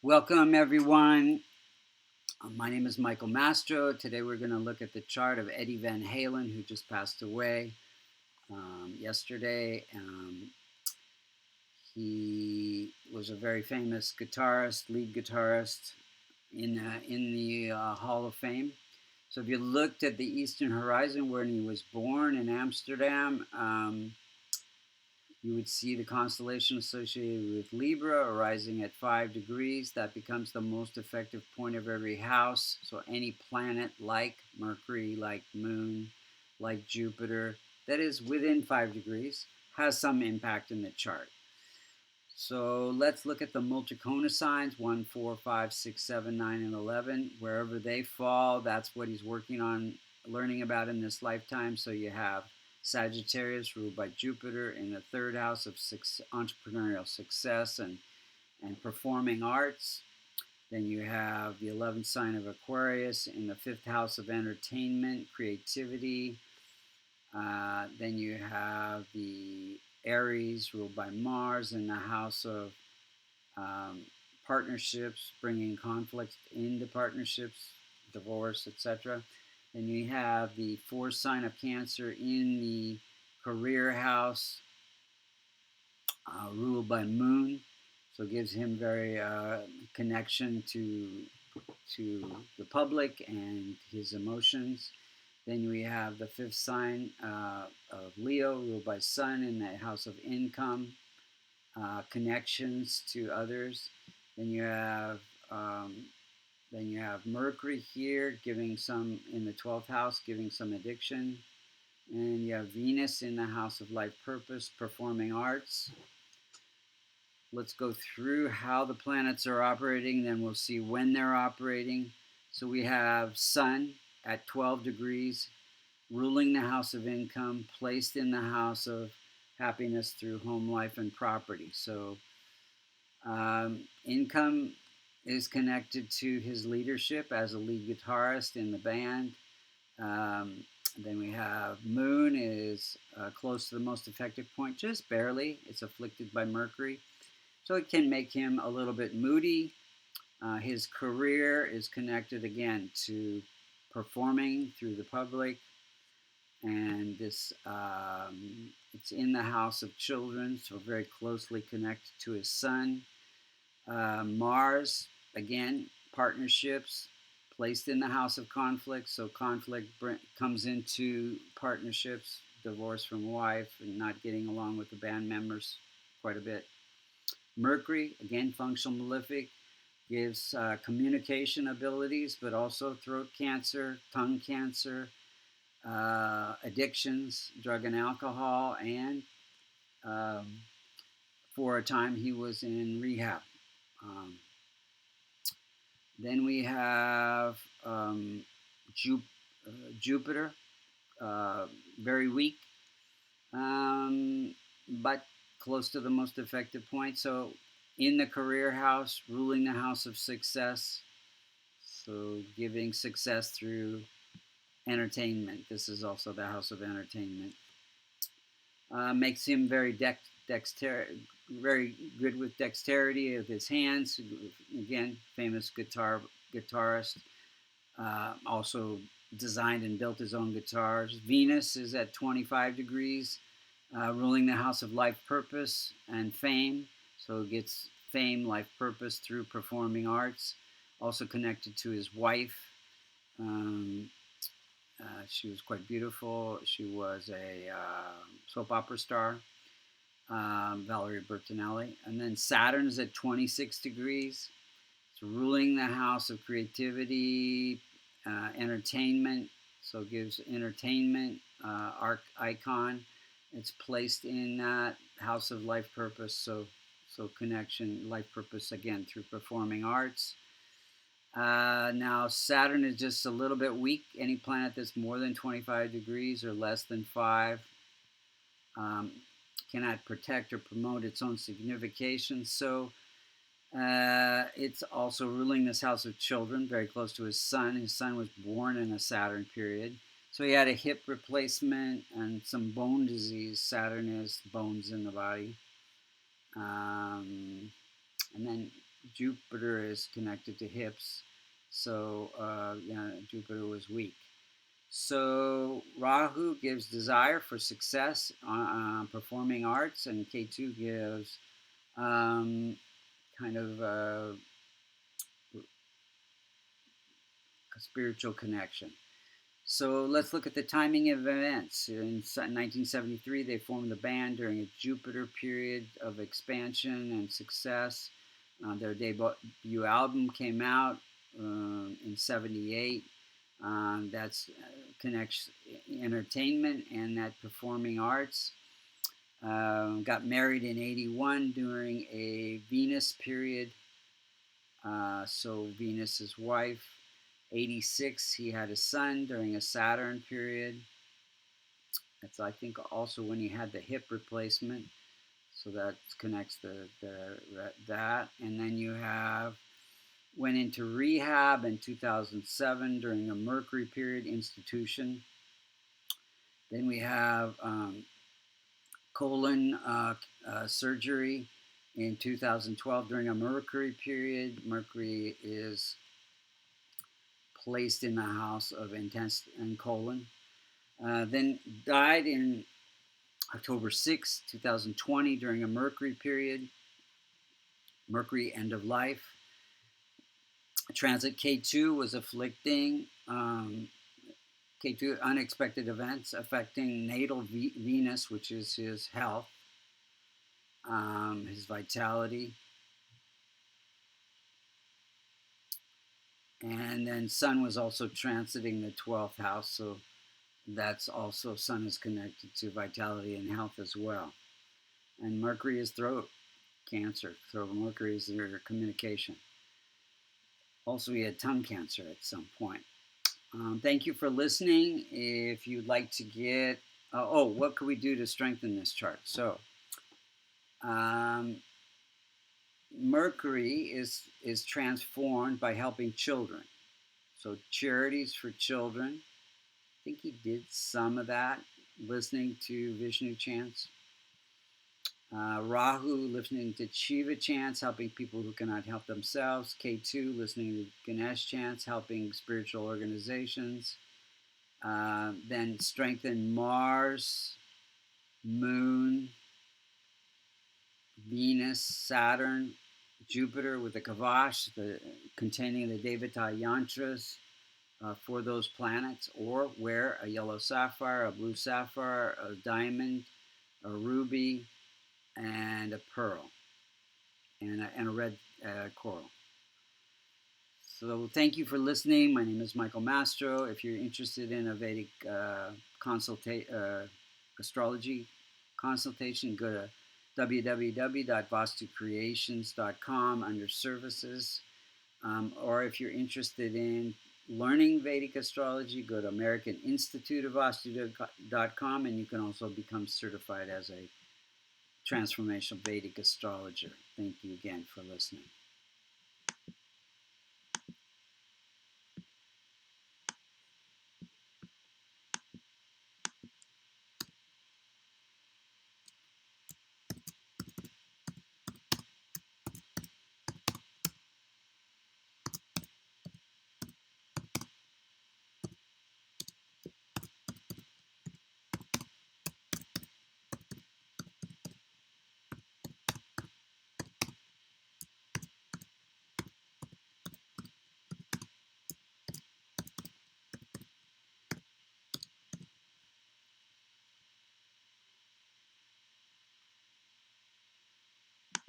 Welcome, everyone. My name is Michael Mastro. Today we're going to look at the chart of Eddie Van Halen, who just passed away yesterday. He was a very famous guitarist, lead guitarist in the Hall of Fame. So if you looked at the Eastern Horizon when he was born in Amsterdam, you would see the constellation associated with Libra arising at 5 degrees. That becomes the most effective point of every house. So any planet like Mercury, like Moon, like Jupiter, that is within 5 degrees, has some impact in the chart. So let's look at the Multicona signs, 1, 4, 5, 6, 7, 9, and 11. Wherever they fall, that's what he's working on learning about in this lifetime. So you have Sagittarius, ruled by Jupiter, in the third house of entrepreneurial success and performing arts. Then you have the 11th sign of Aquarius in the fifth house of entertainment, creativity. Then you have the Aries, ruled by Mars, in the house of partnerships, bringing conflict into partnerships, divorce, etc. Then you have the fourth sign of Cancer in the career house, ruled by Moon, so it gives him very connection to the public and his emotions. Then we have the fifth sign of Leo, ruled by Sun, in the house of income, connections to others. Then you have Mercury here, giving some in the 12th house, giving some addiction. And you have Venus in the house of life purpose, performing arts. Let's go through how the planets are operating, then we'll see when they're operating. So we have Sun at 12 degrees, ruling the house of income, placed in the house of happiness through home life and property. So income is connected to his leadership as a lead guitarist in the band. Then we have Moon is close to the most effective point, just barely. It's afflicted by Mercury. So it can make him a little bit moody. His career is connected again to performing through the public. And this it's in the house of children, so very closely connected to his son. Mars, again, partnerships, placed in the house of conflict, so conflict comes into partnerships, divorce from wife, and not getting along with the band members quite a bit. Mercury, again, functional malefic, gives communication abilities, but also throat cancer, tongue cancer, addictions, drug and alcohol, and for a time he was in rehab. Then we have Jupiter, very weak, but close to the most effective point. So in the career house, ruling the house of success, so giving success through entertainment. This is also the house of entertainment. Makes him very very good with dexterity of his hands. Again, famous guitarist. Also designed and built his own guitars. Venus is at 25 degrees, ruling the house of life purpose and fame. So it gets fame, life purpose through performing arts. Also connected to his wife. She was quite beautiful. She was a soap opera star, Valerie Bertinelli. And then Saturn is at 26 degrees. It's ruling the house of creativity, entertainment. So it gives entertainment, icon. It's placed in that house of life purpose. So connection, life purpose, again, through performing arts. Now, Saturn is just a little bit weak. Any planet that's more than 25 degrees or less than 5 cannot protect or promote its own signification. So it's also ruling this house of children, very close to his son. His son was born in a Saturn period. So he had a hip replacement and some bone disease. Saturn is bones in the body. And then Jupiter is connected to hips, so Jupiter was weak. So Rahu gives desire for success on performing arts, and Ketu gives kind of a spiritual connection. So let's look at the timing of events. In 1973, they formed the band during a Jupiter period of expansion and success. Their debut album came out in 78. That's connects entertainment and that performing arts. Got married in 81 during a Venus period. So Venus's wife. 86, he had a son during a Saturn period. That's, I think, also when he had the hip replacement. So that connects that. And then you went into rehab in 2007 during a Mercury period institution. Then we have colon surgery in 2012 during a Mercury period. Mercury is placed in the house of intestine and colon. Then died in October 6, 2020 during a Mercury period. Mercury end of life. Transit K2 was afflicting K2 unexpected events affecting natal Venus, which is his health, his vitality. And then Sun was also transiting the 12th house, so that's also, Sun is connected to vitality and health as well. And Mercury is throat cancer, so Mercury is your communication. Also, he had tongue cancer at some point. Thank you for listening. If you'd like to get, what could we do to strengthen this chart? So, Mercury is transformed by helping children. So charities for children. I think he did some of that, listening to Vishnu chants. Rahu, listening to Shiva chants, helping people who cannot help themselves. K2, listening to Ganesh chants, helping spiritual organizations. Then strengthen Mars, Moon, Venus, Saturn, Jupiter with the Kavash, containing the Devata yantras for those planets, or wear a yellow sapphire, a blue sapphire, a diamond, a ruby, and a pearl, and a red coral. So thank you for listening. My name is Michael Mastro. If you're interested in a Vedic astrology consultation, go to www.vastucreations.com under services. Or if you're interested in learning Vedic astrology, go to American Institute of Vastu.com, and you can also become certified as a transformational Vedic astrologer. Thank you again for listening.